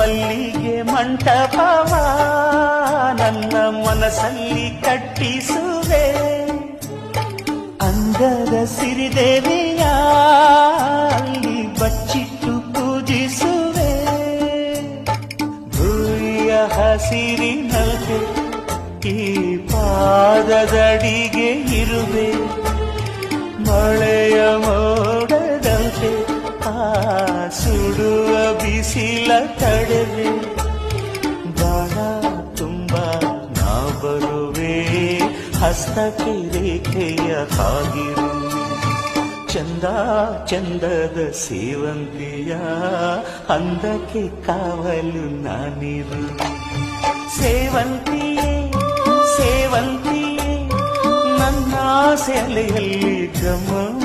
ಮಲ್ಲಿಗೆ ಮಂಟಪವ ನನ್ನ ಮನಸ್ಸಲ್ಲಿ ಕಟ್ಟಿಸುವೆ. ಅಂದದ ಸಿರಿದೇವಿಯ ಅಲ್ಲಿ ಬಚ್ಚಿಟ್ಟು ಪೂಜಿಸುವೆ. ಭೂಮಿಯ ಹಸಿರಿನಲ್ಲೆ ಈ ಪಾದದಡಿಗೆ ಇರುವೆ. ಮಳೆಯ ಮೋಡದಂತೆ ಆ ಸುಡುವ ಬಿಸಿಲ ತಡೆವೆ. ಬಾಣ ತುಂಬ ನಾ ಬರುವೆ, ಹಸ್ತಕ್ಕೆ ರೇಖೆಯ ಹಾಗಿರುವೆ. ಚಂದ ಚಂದದ ಸೇವಂತಿಯ ಅಂದಕ್ಕೆ ಕಾವಲು ನಾನಿರುವೆ. ಸೇವಂತಿಯೇ ಸೇವಂತಿಯೇ ನನ್ನ ಸೆಲೆಯಲ್ಲಿ ಗಮ